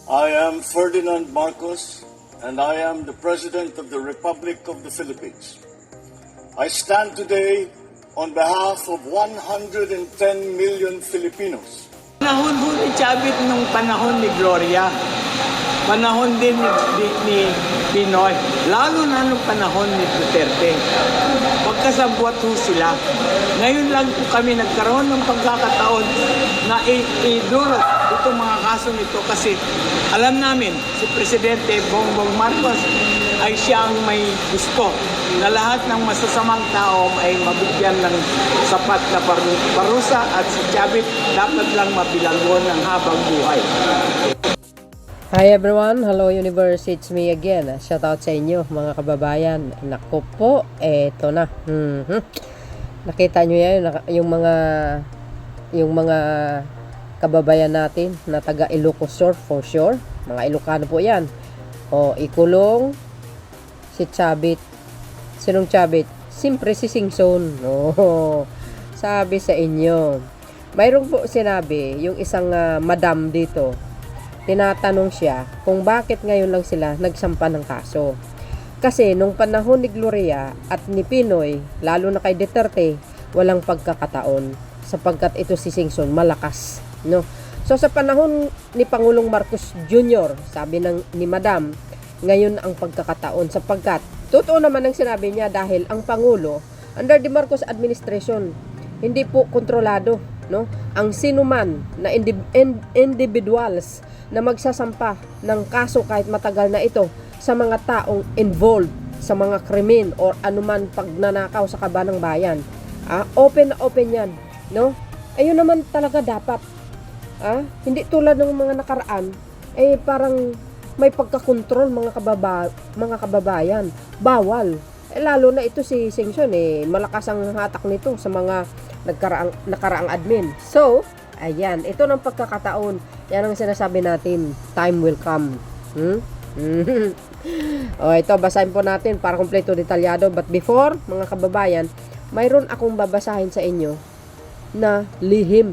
I am Ferdinand Marcos, and I am the President of the Republic of the Philippines. I stand today on behalf of 110 million Filipinos. Panahon ho ni Chavit nung panahon ni Gloria. Panahon din ni Pinoy. Lalo na nung panahon ni Duterte. Pagkasabwat ho sila. Ngayon lang po kami nagkaroon ng pagkakataon na idurot itong mga kaso nito kasi alam namin si Presidente Bongbong Marcos ay siyang may gusto na lahat ng masasamang tao ay mabigyan ng sapat na parusa at si Chavit dapat lang mabilanggo ng habang buhay. Hi everyone, hello universe, it's me again. Shout out sa inyo mga kababayan. Naku po, eto na. Nakita nyo yan, yung mga kababayan natin na taga Ilocos Sur for sure. Mga Ilocano po yan. O, ikulong si Chavit. Sinong Chavit? Siyempre si Singson. Oh, sabi sa inyo. Mayroong po sinabi, yung isang madam dito, tinatanong siya kung bakit ngayon lang sila nagsampa ng kaso. Kasi nung panahon ni Gloria at ni Pinoy, lalo na kay Duterte, walang pagkakataon sapagkat ito si Singson malakas, no? So sa panahon ni Pangulong Marcos Jr., sabi ni Madam, ngayon ang pagkakataon sapagkat totoo naman ang sinabi niya dahil ang Pangulo under the Marcos administration hindi po kontrolado, no? Ang sinuman na individuals na magsasampa ng kaso kahit matagal na ito sa mga taong involved sa mga krimen or anuman pagnanakaw sa kaban ng bayan. Open na open yan, no? Ayun naman talaga dapat. Hindi tulad ng mga nakaraan, parang may pagkakontrol mga kababayan. Bawal. Lalo na ito si Singson, malakas ang hatak nito sa mga nakaraang admin. So, ayan, ito ng pagkakataon. Yan ang sinasabi natin, time will come. O, ito, basahin po natin para kompleto detalyado. But before, mga kababayan, mayroon akong babasahin sa inyo na lihim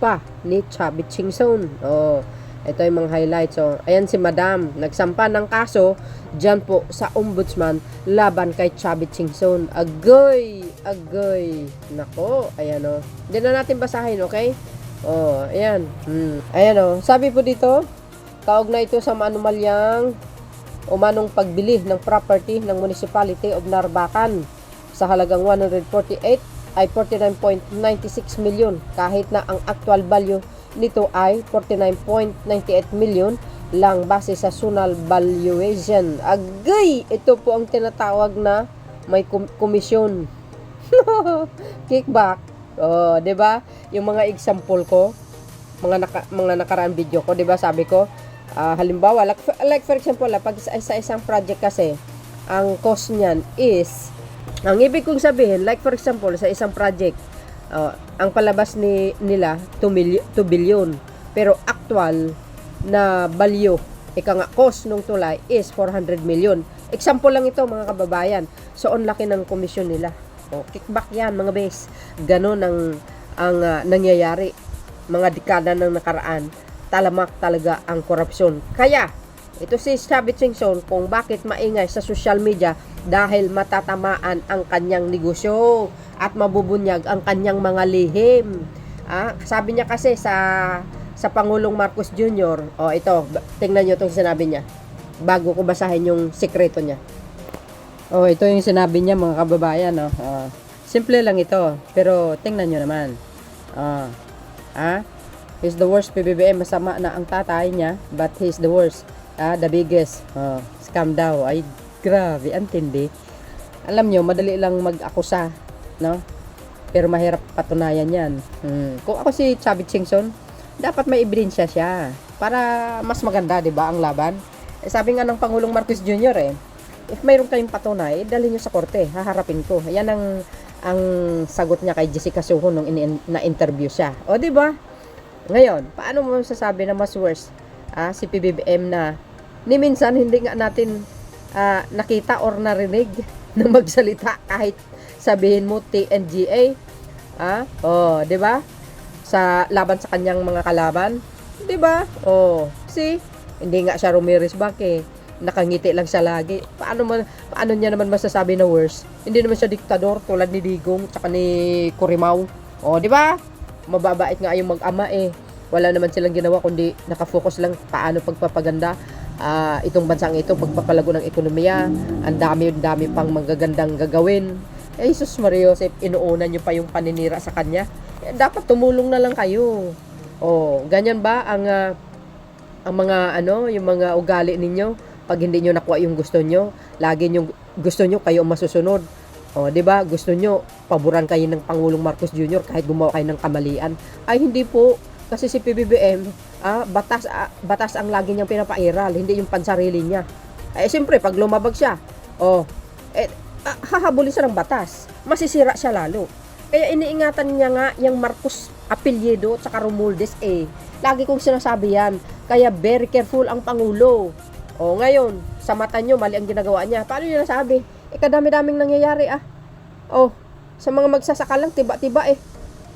pa ni Chavit Singson. O, ito yung mga highlights. So, ayan si Madam, nagsampa ng kaso dyan po sa ombudsman laban kay Chavit Singson. Agoy! Nako, ayan o. Hindi na natin basahin, okay? Oh, ayan. Ayan o. Sabi po dito, kaugnay ito sa manumalyang umanong pagbili ng property ng Municipality of Narvacan sa halagang 148 ay 49.96 million kahit na ang actual value nito ay 49.98 million lang base sa Sunal valuation. Agay! Ito po ang tinatawag na may komisyon. Kickback. Oh, 'di ba? Yung mga example ko, mga nakaraang video ko, 'di ba? Sabi ko, halimbawa, like for example, pag sa isang project kasi, ang cost niyan is, ang ibig kong sabihin, like for example, sa isang project, ang palabas nila 2 billion. Pero actual na value, cost nung tulay is 400 million. Example lang ito mga kababayan. So, ang laki ng komisyon nila. Kickback yan mga bes. Ganon ang nangyayari. Mga dekada ng nakaraan, talamak talaga ang korupsyon. Kaya, ito si Chavit Singson kung bakit maingay sa social media dahil matatamaan ang kanyang negosyo at mabubunyag ang kanyang mga lihim. Sabi niya kasi sa Pangulong Marcos Jr., ito, tingnan niyo itong sinabi niya bago ko basahin yung sekreto niya. Ito yung sinabi niya mga kababayan. Simple lang ito, pero tingnan nyo naman. He's the worst PBBM. Masama na ang tatay niya, but he's the worst. The biggest. Scam daw. Ay, grabe, antindi. Alam nyo, madali lang mag-akusa, no? Pero mahirap patunayan yan. Kung ako si Chavit Singson, dapat may ebidensya siya para mas maganda, di ba, ang laban. Sabi nga ng Pangulong Marcos Jr., if mayroon kayong patunay, dalhin nyo sa korte, haharapin ko. Yan ang sagot niya kay Jessica Soho nung na-interview siya. O, di ba? Ngayon, paano mo sasabi na mas worse si PBBM na ni minsan hindi nga natin nakita or narinig na magsalita kahit sabihin mo TNGA. Di ba? Sa laban sa kanyang mga kalaban. 'Di ba? See? Hindi nga siya Ramirez back eh. Nakangiti lang siya lagi. Paano niya naman masasabi na worse? Hindi naman siya diktador tulad ni Digong tsaka ni Corimao. O, di ba? Mababait nga yung mag-ama eh. Wala naman silang ginawa kundi nakafocus lang paano pagpapaganda itong bansang ito, pagpapalago ng ekonomiya. Ang dami pang magagandang gagawin. Eh, Jesus Maria Joseph, inuunan nyo pa yung paninira sa kanya. Eh, dapat tumulong na lang kayo. O, ganyan ba ang mga yung mga ugali ninyo? Pag hindi nyo nakuha yung gusto nyo, lagi nyo gusto nyo kayo ang masusunod. O, di ba? Gusto nyo paboran kayo ng Pangulong Marcos Jr. kahit gumawa kayo ng kamalian. Ay, hindi po. Kasi si PBBM, batas ang lagi niyang pinapairal, hindi yung pansarili niya. Eh, siyempre, pag lumabag siya, hahabulin siya ng batas. Masisira siya lalo. Kaya iniingatan niya nga yung Marcos Apelyido at saka Romualdez eh. Lagi kong sinasabi yan. Kaya very careful ang Pangulo. O, ngayon, sa mata nyo, mali ang ginagawa niya. Paano niya nasabi? Kadami-daming nangyayari O, sa mga magsasaka lang, tiba-tiba eh.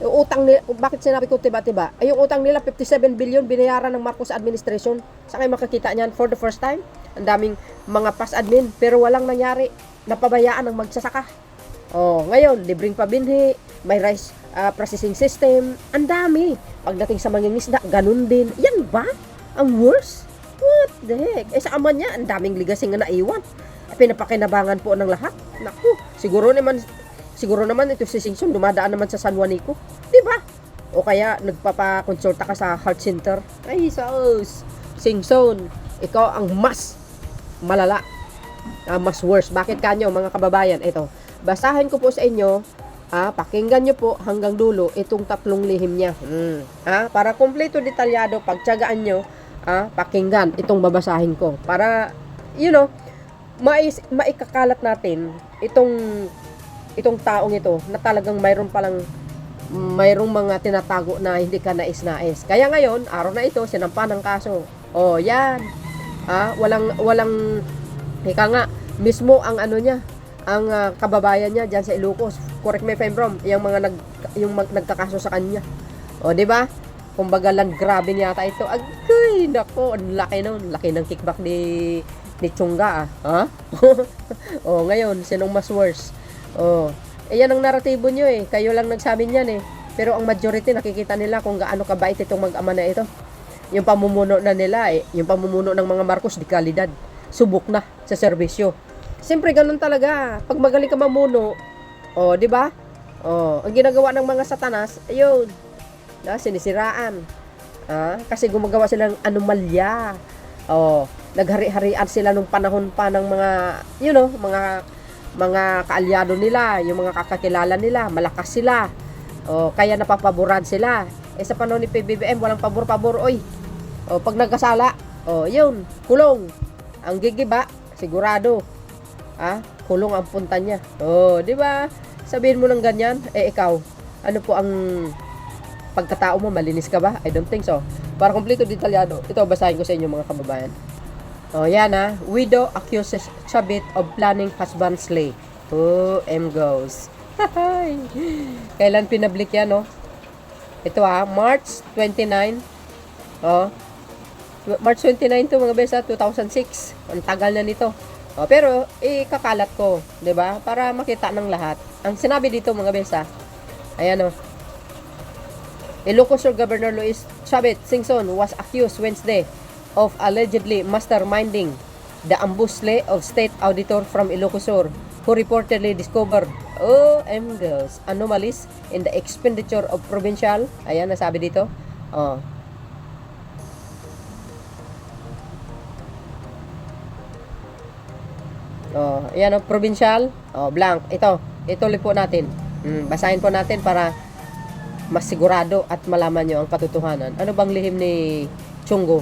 Yung utang nila, bakit sinabi ko tiba-tiba? Ay, yung utang nila, 57 billion binayaran ng Marcos administration. Saan kayo makakita niyan? For the first time, ang daming mga past admin, pero walang nangyari. Napabayaan ng magsasaka. Oh, ngayon, libreng pabinhi, may rice processing system, ang dami. Pagdating sa mangingisda, ganun din. Yan ba? Ang worst? What the heck? Eh, sa ama niya, ang daming ligasing na naiwan. Pinapakinabangan po ng lahat. Naku, siguro naman ito si Singson dumadaan naman sa San Juanico, di ba? O kaya nagpapakonsulta ka sa heart center. Ay, sus, Singson, ikaw ang mas malala, mas worse. Bakit kanyo mga kababayan? Ito, basahin ko po sa inyo, pakinggan nyo po hanggang dulo itong 3 lihim niya. Para kompleto detalyado, pagtiyagaan nyo, pakinggan itong babasahin ko. Para, maikakalat natin itong taong ito na talagang mayroong mga tinatago na hindi ka nais-nais. Kaya ngayon, araw na ito, sinampa ng kaso. O, yan. Walang ika nga, mismo ang ang kababayan niya diyan sa Ilocos. Correct me if I'm wrong, yung nagkakaso sa kanya. O, di ba? Kumbaga lang grabe niya yata ito. Agay, nako, ang laki nun. Laki ng kickback ni Chungga, O, ngayon, sinong mas worse? Oh, yan ang naratibo nyo eh. Kayo lang nagsabi niyan eh. Pero ang majority nakikita nila kung gaano kabait itong mag-ama na ito. Yung pamumuno na nila eh, yung pamumuno ng mga Marcos di kalidad. Subok na sa serbisyo. Siyempre ganun talaga. Pag magaling ka mamuno, di ba? Ang ginagawa ng mga satanas, ayun, sinisiraan. Kasi gumagawa sila ng anomalya. Naghari-harian sila nung panahon pa ng mga kaalyado nila, yung mga kakakilala nila, malakas sila. Kaya napapaboran sila. Sa panahon ni PBBM, walang pabor-pabor, oy. Pag nagkasala, yun, kulong. Ang gigiba, sigurado. Kulong ang punta niya. Di ba? Sabihin mo ng ganyan, ikaw, ano po ang pagkatao mo, malinis ka ba? I don't think so. Para kompleto detalyado, ito basahin ko sa inyo mga kababayan. Yan widow accuses Chavit of planning husband slay. M goes. Kailan pinablik yan, Ito March 29. March 29 to mga besa, 2006. Ang tagal na nito. Pero ikakalat ko, 'di ba? Para makita ng lahat. Ang sinabi dito mga besa, ayan Ilocos Sur Governor Luis Chavit Singson was accused Wednesday of allegedly masterminding the ambush slay of state auditor from Ilocos Sur who reportedly discovered anomalies in the expenditure of provincial. Ayan, nasabi dito. Ayan provincial. Blank. Ito ulit po natin. Basahin po natin para mas sigurado at malaman nyo ang katotohanan. Ano bang lihim ni Chunggo?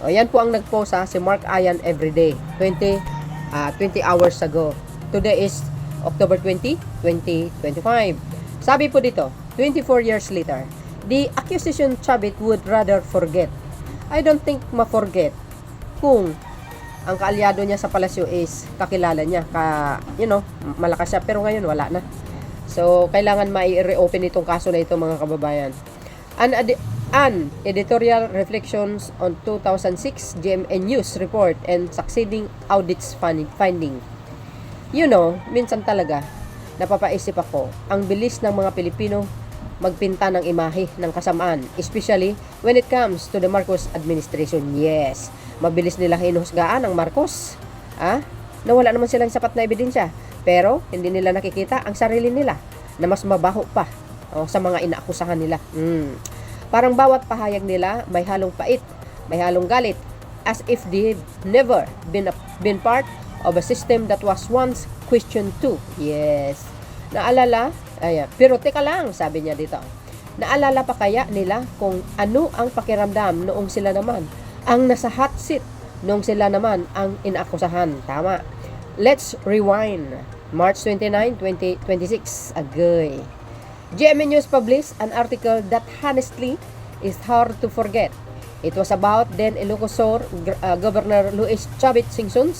Yan po ang nag-post si Mark Ayan everyday 20 hours ago. Today is October 20, 2025. Sabi po dito, 24 years later, the accusation Chavit would rather forget. I don't think ma-forget kung ang kaalyado niya sa palasyo is kakilala niya, malakas siya, pero ngayon wala na. So, kailangan mai-reopen itong kaso na ito, mga kababayan. An editorial reflections on 2006 GMA News report and succeeding audits finding. You know, minsan talaga, napapaisip ako, ang bilis ng mga Pilipino magpinta ng imahe ng kasamaan, especially when it comes to the Marcos administration. Yes, mabilis nila hinuhusgaan ang Marcos. Na wala naman silang sapat na ebidensya, pero hindi nila nakikita ang sarili nila na mas mabaho pa sa mga inaakusahan nila. Parang bawat pahayag nila may halong pait, may halong galit, as if they've never been part of a system that was once questioned too. Yes. Naalala, pero teka lang, sabi niya dito. Naalala pa kaya nila kung ano ang pakiramdam noong sila naman ang nasa hot seat, noong sila naman ang inaakusahan. Tama. Let's rewind. March 29, 2026. Agoy. GMA News published an article that honestly is hard to forget. It was about then Ilocos Sur Governor Luis Chavit Singson,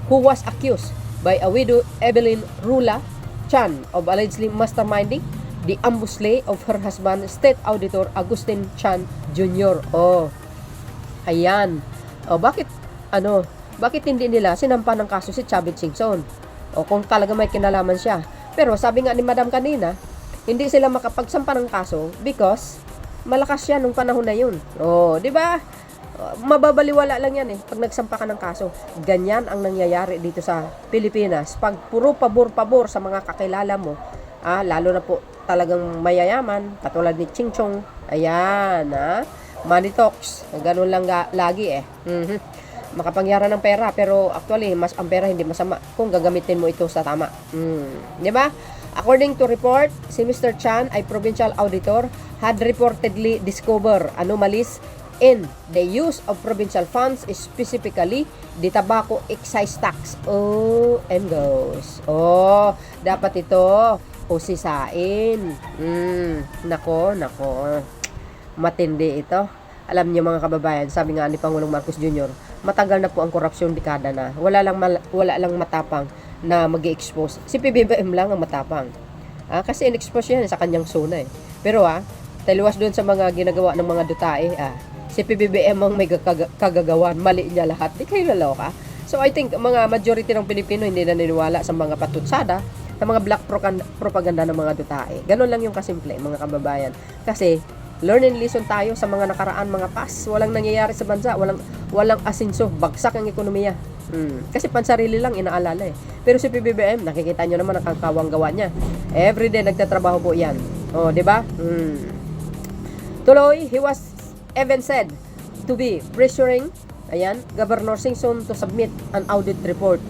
who was accused by a widow Evelyn Rula Chan of allegedly masterminding the ambush of her husband, State Auditor Agustin Chan Jr. Ayan. Bakit hindi nila sinampa ng kaso si Chavit Singson? Kung talaga may kinalaman siya. Pero sabi nga ni Madam kanina, hindi sila makapagsampa ng kaso because malakas siya nung panahon na yun. Di ba? Mababaliwala lang yan pag nagsampa ka ng kaso. Ganyan ang nangyayari dito sa Pilipinas. Pag puro pabor-pabor sa mga kakilala mo, lalo na po talagang mayayaman, katulad ni Ching Chong, ayan, money talks, ganun lang lagi Makapangyaran ng pera, pero actually, ang pera hindi masama kung gagamitin mo ito sa tama. Di ba? According to report, si Mr. Chan ay provincial auditor, had reportedly discovered anomalies in the use of provincial funds, specifically the tobacco excise tax. And goes. Dapat ito usisain. Nako. Matindi ito. Alam niyo mga kababayan, sabi nga ni Pangulong Marcos Jr., matagal na po ang korupsyon, dekada na. Wala lang matapang na mag-i-expose. Si PBBM lang ang matapang. Kasi in-expose yan sa kanyang zona Pero taliwas doon sa mga ginagawa ng mga dutae, si PBBM ang may kagagawan. Mali niya lahat. Di kayo naloka. So I think mga majority ng Pilipino hindi naniniwala sa mga patutsada, sa mga black propaganda ng mga dutae. Ganun lang yung kasimple, mga kababayan. Kasi learn and lesson tayo sa mga nakaraan, mga past. Walang nangyayari sa bansa, walang asinso, bagsak ang ekonomiya. Kasi pansarili lang inaalala Pero si PBBM, nakikita nyo naman ang kawang gawa niya. Everyday nagtatrabaho po yan. Di ba? Tuloy, he was even said to be pressuring Governor Singson to submit an audit report.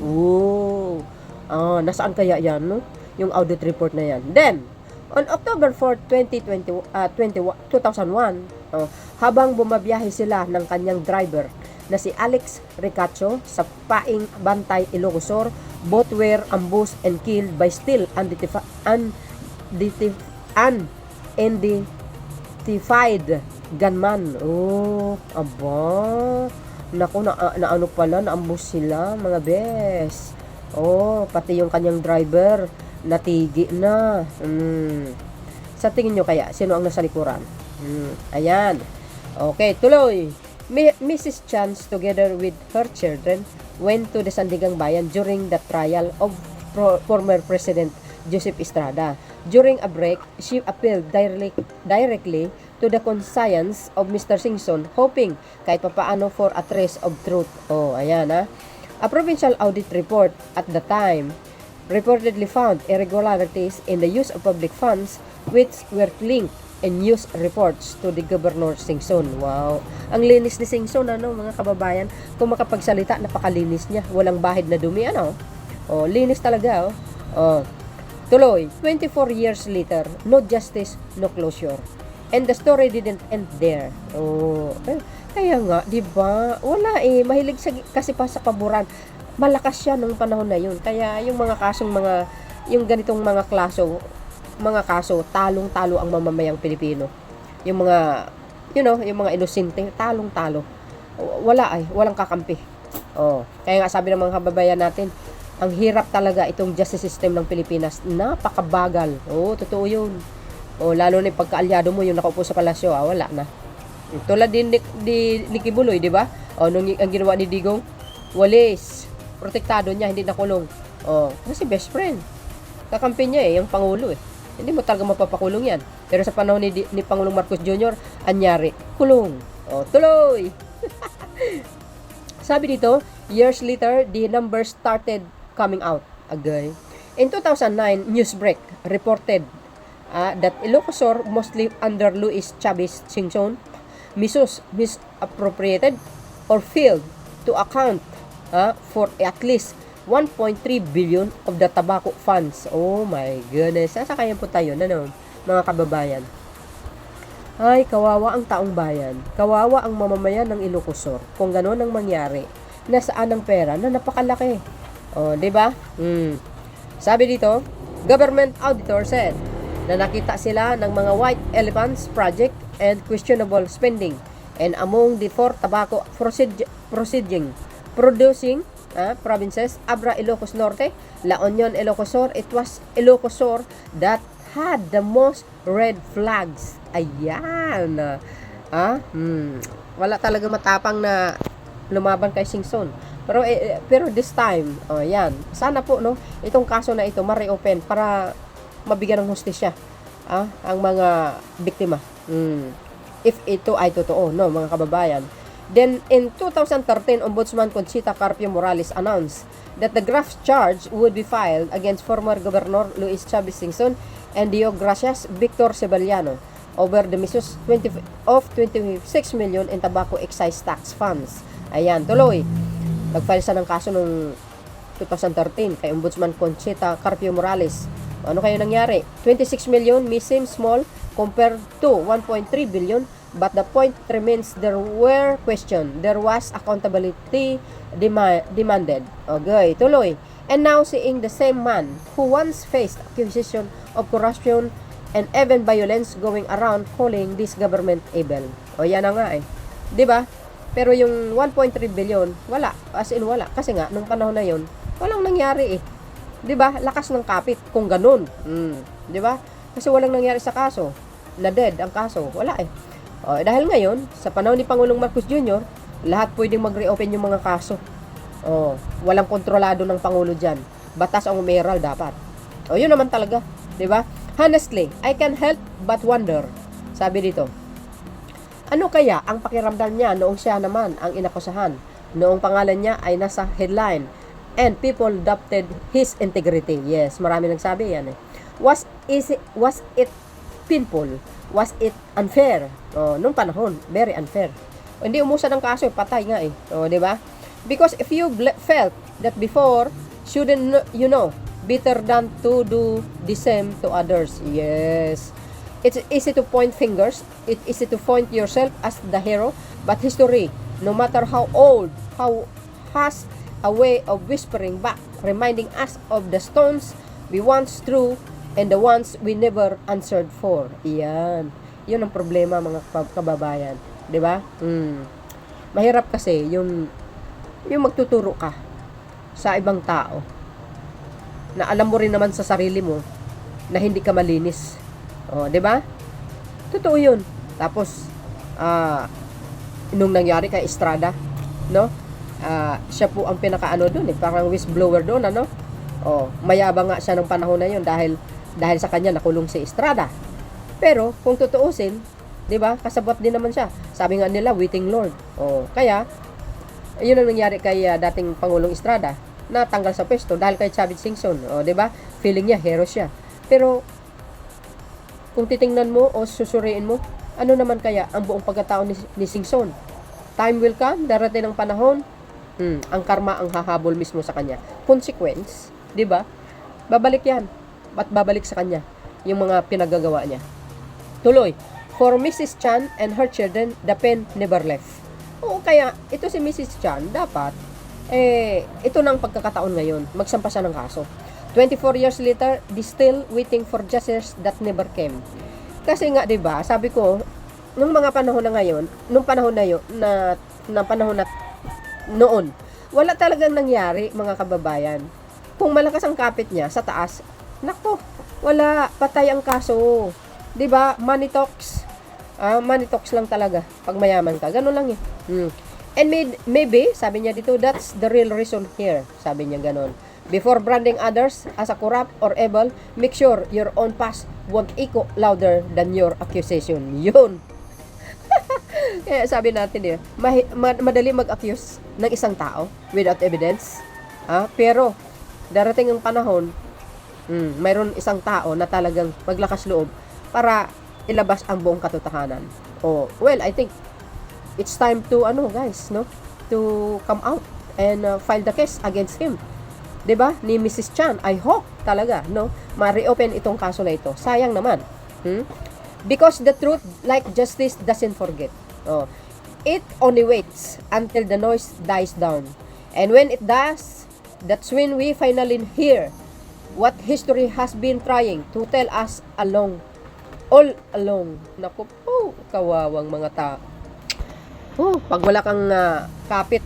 Nasaan kaya yan, no? Yung audit report na yan. Then, on October 4, 2001, habang bumabiyahe sila ng kanyang driver na si Alex Ricacho sa Paing Bantay, Ilocos Sur, both were ambushed and killed by still unidentified gunman. Naku, naano pala, naambush sila, mga bes. Pati yung kanyang driver natigi na. Sa tingin nyo kaya, sino ang nasa likuran? Ayan. Okay, tuloy. Mrs. Chance, together with her children, went to the Sandigang Bayan during the trial of former President Joseph Estrada. During a break, she appealed directly to the conscience of Mr. Singson, hoping kahit papaano for a trace of truth. Ayan A provincial audit report at the time reportedly found irregularities in the use of public funds which were linked in news reports to the Governor Singson. Wow. Ang linis ni Singson, mga kababayan. Kung makapagsalita, napakalinis niya. Walang bahid na dumi, linis talaga, Tuloy, 24 years later, no justice, no closure. And the story didn't end there. Kaya nga, di ba? Wala mahilig kasi pa sa paboran. Malakas siya nung panahon na yun. Kaya yung mga kasong yung ganitong mga kaso, talong-talo ang mamamayang Pilipino. Yung mga, yung mga inosente, talong-talo. Walang kakampi. Kaya nga sabi ng mga kababayan natin, Ang hirap talaga itong justice system ng Pilipinas. Napakabagal. Oo, totoo yun. O, lalo na yung pagkaalyado mo, yung nakaupo sa palasyo, wala na. Tulad din ni Kibuloy, di ba? O, nung ang ginawa ni Digong, walis. Protektado niya, hindi nakulong. O, kasi best friend. Kakampi niya yung Pangulo Hindi mo talaga mapapakulong yan. Pero sa panahon ni Pangulong Marcos Jr., anyari, kulong. O, tuloy! Sabi dito, years later, the numbers started coming out. Agay. In 2009, Newsbreak reported that Ilocosur, mostly under Luis Chavez Singson, misappropriated or failed to account for at least 1.3 billion of the tobacco funds. Oh my goodness. Sasa kaya po tayo, mga kababayan? Ay, kawawa ang taong bayan. Kawawa ang mamamayan ng Ilocosur. Kung gano'n ang mangyari, nasaan ang pera na napakalaki? O, di ba? Sabi dito, government auditor said na nakita sila ng mga white elephants project and questionable spending. And among the 4 tobacco producing provinces, Abra, Ilocos Norte, La Union, Ilocosur, it was Ilocosur that had the most red flags. Ayan. Wala talaga matapang na lumaban kay Singson. Pero this time, yan. Sana po, itong kaso na ito, ma-reopen para mabigyan ng hustisya ang mga biktima. If ito ay totoo, mga kababayan. Then, in 2013, Ombudsman Conchita Carpio Morales announced that the graft charge would be filed against former Governor Luis Chavez Singson and Dio Gracias Victor Sebeliano over the misuse of 26 million in tobacco excise tax funds. Ayan, tuloy. Nag-file siya ng kaso noong 2013 kay Ombudsman Conchita Carpio Morales. Ano kayo nangyari? 26 million may seem small compared to 1.3 billion, but the point remains there were questions. There was accountability demanded. Okay, tuloy. And now seeing the same man who once faced accusation of corruption and even violence going around calling this government evil. O yan na nga 'Di ba? Pero yung 1.3 billion, wala. As in wala. Kasi nga, nung panahon na yon, walang nangyari 'Di ba? Lakas ng kapit kung ganun. 'Di ba? Kasi walang nangyari sa kaso. Na dead ang kaso. Wala dahil ngayon, sa panahon ni Pangulong Marcos Jr., lahat pwedeng mag-reopen yung mga kaso. Walang kontrolado ng Pangulo dyan. Batas ang umeral dapat. Yun naman talaga. 'Di ba? Honestly, I can't help but wonder. Sabi dito, ano kaya ang pakiramdam niya noong siya naman ang inakusahan? Noong pangalan niya ay nasa headline and people doubted his integrity. Yes, marami nagsabi yan Was it painful? Was it unfair? Nung panahon, very unfair. Hindi umusad ang kaso, patay nga 'di ba? Because if you felt that before, shouldn't better than to do the same to others. Yes. It's easy to point fingers. It's easy to point yourself as the hero. But history, no matter how old, has a way of whispering back, reminding us of the stones we once threw and the ones we never answered for. Yan. Yun ang problema, mga kababayan. 'Di ba? Mahirap kasi yung magtuturo ka sa ibang tao na alam mo rin naman sa sarili mo na hindi ka malinis. 'Di ba? Totoo 'yun. Tapos nung nangyari kay Estrada, siya po ang pinakaano doon parang whistleblower doon, mayabang nga siya ng panahon na 'yon dahil sa kanya nakulong si Estrada. Pero kung tutuusin, 'di ba? Kasabwat din naman siya. Sabi nga nila, waiting Lord. Kaya 'yun ang nangyari kay dating Pangulong Estrada, natanggal sa pwesto dahil kay Chavez Singson. 'Di ba? Feeling niya hero siya. Pero kung titingnan mo o susuriin mo, ano naman kaya ang buong pagkatao ni Singson? Time will come, darating ang panahon, ang karma ang hahabol mismo sa kanya. Consequence, 'di ba? Babalik 'yan. At babalik sa kanya yung mga pinagagawa niya. Tuloy, for Mrs. Chan and her children, the pen never left. Kaya ito si Mrs. Chan, dapat ito na ang pagkakataon ngayon. Magsampa siya ng kaso. 24 years later, they still waiting for justice that never came. Kasi nga, 'di ba? Sabi ko, nung mga panahon na ngayon, nung panahon na yun, na panahon na noon, wala talagang nangyari, mga kababayan. kung malakas ang kapit niya sa taas, nako, wala, patay ang kaso. 'Di ba? Money talks. Money talks lang talaga pag mayaman ka. Ganun lang eh. And maybe, sabi niya dito, that's the real reason here. Sabi niya ganun. Before branding others as a corrupt or evil, make sure your own past won't echo louder than your accusation. Yun. Kaya sabi natin madali mag-accuse ng isang tao without evidence. Pero, darating ang panahon, mayroon isang tao na talagang maglakas loob para ilabas ang buong katotohanan. Well, I think it's time to guys, no? To come out and file the case against him. 'Di ba? Ni Mrs. Chan, I hope talaga, no, ma-reopen itong kaso na ito. Sayang naman. Because the truth, like justice, doesn't forget. It only waits until the noise dies down. And when it does, that's when we finally hear what history has been trying to tell us all along. Naku po, kawawang mga tao. Pag wala kang kapit,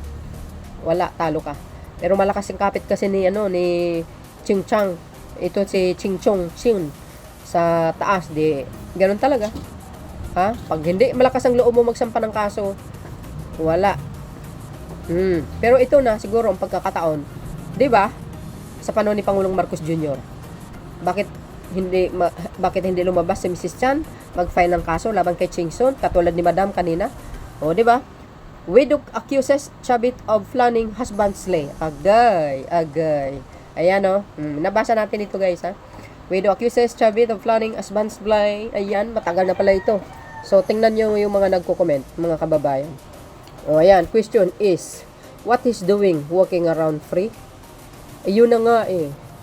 wala, talo ka. Pero malakas yung kapit kasi ni Ching Chang. Ito si Ching Chong Chin sa taas, ganun talaga. Pag hindi malakas ang loob mo magsampa ng kaso, wala. Pero ito na siguro ang pagkakataon, 'di ba? Sa panahon ni Pangulong Marcos Jr. Bakit hindi lumabas si Mrs. Chan mag-file ng kaso laban kay Ching Son katulad ni Madam kanina? 'Di ba? Widow accuses Chavit of planning husband slay. Agay. Ayan nabasa natin ito guys Widow accuses Chavit of planning husband slay. Ayan, matagal na pala ito. So tingnan niyo yung mga nagko-comment, mga kababayan. Ayan, question is, what is doing walking around free? Ayun na nga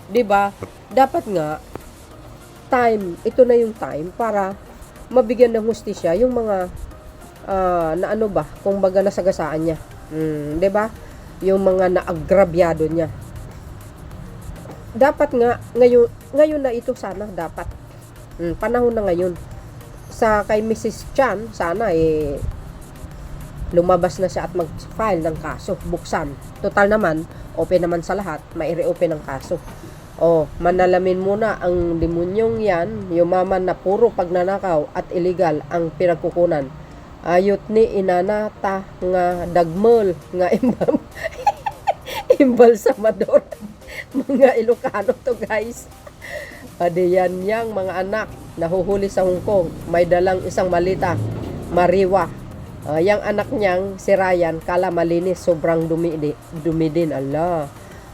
'di ba? Dapat nga ito na yung time para mabigyan ng hustisya yung mga kung baga nasagasaan niya. 'Di ba? Yung mga naagrabyado niya. Dapat nga ngayon na ito sana dapat. Panahon na ngayon. Sa kay Mrs. Chan, sana lumabas na siya at mag-file ng kaso, buksan. Total naman, open naman sa lahat, mai-reopen ang kaso. Manalamin muna ang demonyong yan, yumaman na puro pagnanakaw at illegal ang pinagkukunan. Ayot ni inanata nga dagmol nga imbalsamador. Mga Ilocano to guys. Adiyan yang mga anak nahuhuli sa Hong Kong, may dalang isang malita, Mariwa. Yang anak niyang si Ryan, kala malinis, sobrang dumi din. Allah.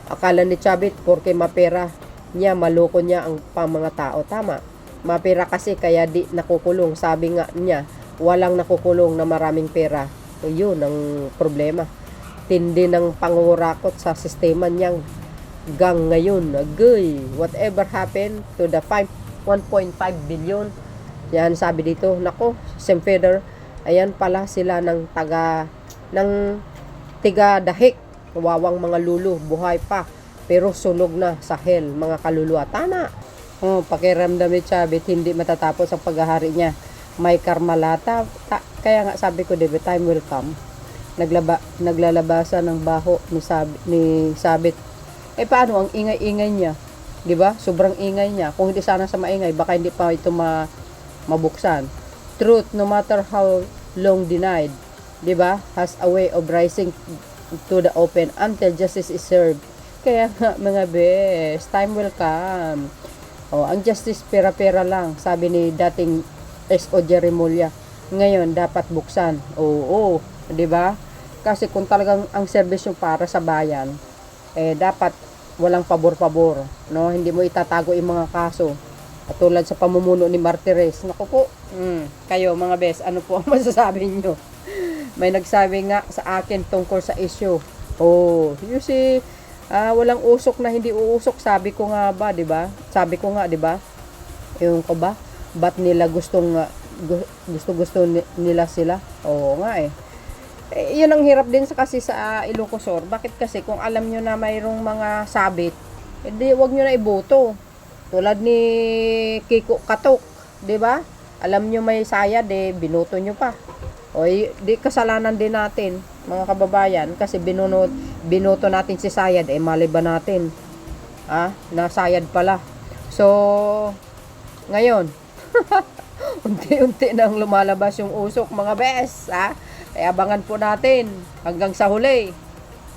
Akala ni Chavit, porque mapera niya, maloko niya ang mga tao. Tama. Mapera kasi kaya di nakukulong. Sabi nga niya, walang nakukulong na maraming pera. Yun ang problema. Tindi ng pangurakot sa sistema niyang gang ngayon. Agay. Whatever happened to the 1.5 billion? Yan sabi dito. Nako, Semfeder. Ayan pala sila ng tiga dahik. Wawang mga lulu, buhay pa, pero sunog na sa hell, mga kaluluwa. Tama. Pakiramdam ni Chavit, hindi matatapos ang paghahari niya. May karmalata. Kaya nga sabi ko, diba, time will come. Naglalabasan ng baho ni Sabit. Paano ang ingay-ingay niya? Diba? Sobrang ingay niya. Kung hindi sana sa maingay, baka hindi pa ito mabuksan. Truth, no matter how long denied, diba, has a way of rising to the open until justice is served. Kaya nga mga bes, time will come. Ang justice pera-pera lang, sabi ni dating S.O. Jerry Mulya. Ngayon dapat buksan. Di ba? Kasi kung talagang ang serbisyo para sa bayan, dapat walang pabor-pabor, no? Hindi mo itatago yung mga kaso. At tulad sa pamumuno ni Martires. Naku po, kayo mga bes, ano po ang masasabi nyo? May nagsabi nga sa akin tungkol sa issue. You see, walang usok na hindi uusok. Sabi ko nga ba, 'di ba? Sabi ko nga, 'di ba? Yung ko ba? Ba't nila gusto nila sila? Oo nga yun ang hirap din kasi sa Ilocosur. Bakit kasi kung alam nyo na mayroong mga sabit, edi wag nyo na iboto. Tulad ni Kiko Katok, 'di ba? Alam nyo may sayad, binoto nyo pa. Di kasalanan din natin, mga kababayan, kasi binoto natin si Sayad, mali ba natin? Nasayad pala. So, ngayon, unti-unti nang lumalabas yung usok mga bes, Eh, abangan po natin hanggang sa huli.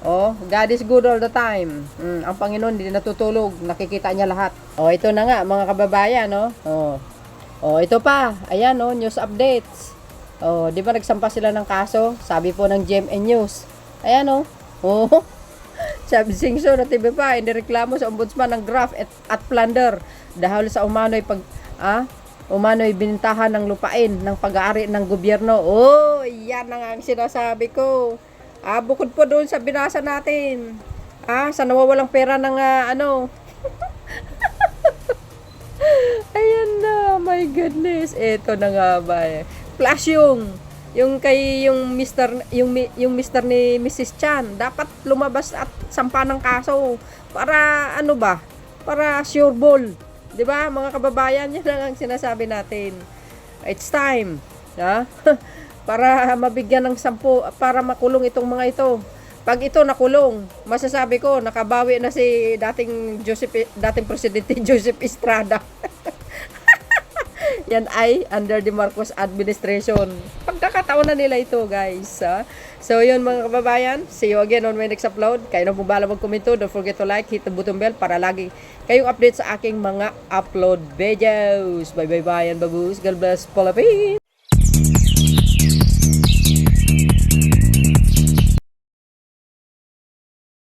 Oh, God is good all the time. Ang Panginoon hindi natutulog, nakikita niya lahat. Oh, ito na nga mga kababayan, no? Oh, ito pa. Ayan, no, news updates. Oh, di ba nagsampa sila ng kaso? Sabi po ng GMA News. Ayan, no? Oh. Sabi Singso na TV5, inireklamo sa ombudsman ng graft at plunder dahil sa umano'y umano'y binintahan ng lupain ng pag-aari ng gobyerno. Oh, yan na nga ang sinasabi ko. Bukod po doon sa binasa natin. Sa nawawalang pera ng Ayan na, my goodness. Ito na nga ba. Plus yung Mr. ni Mrs. Chan, dapat lumabas at sampa ng kaso para para sure ball. 'Di ba mga kababayan, yan lang ang sinasabi natin. It's time, para mabigyan ng 10 para makulong itong mga ito. Pag ito nakulong, masasabi ko nakabawi na si dating presidente Joseph Estrada. Yan ay under the Marcos administration. Pagkakataon na nila ito, guys. So, yun mga kababayan. See you again on my next upload. Kayo na po bala mag-komento. Don't forget to like, hit the button bell para lagi kayong update sa aking mga upload videos. Bye-bye, bayan, babus. God bless, Philippines.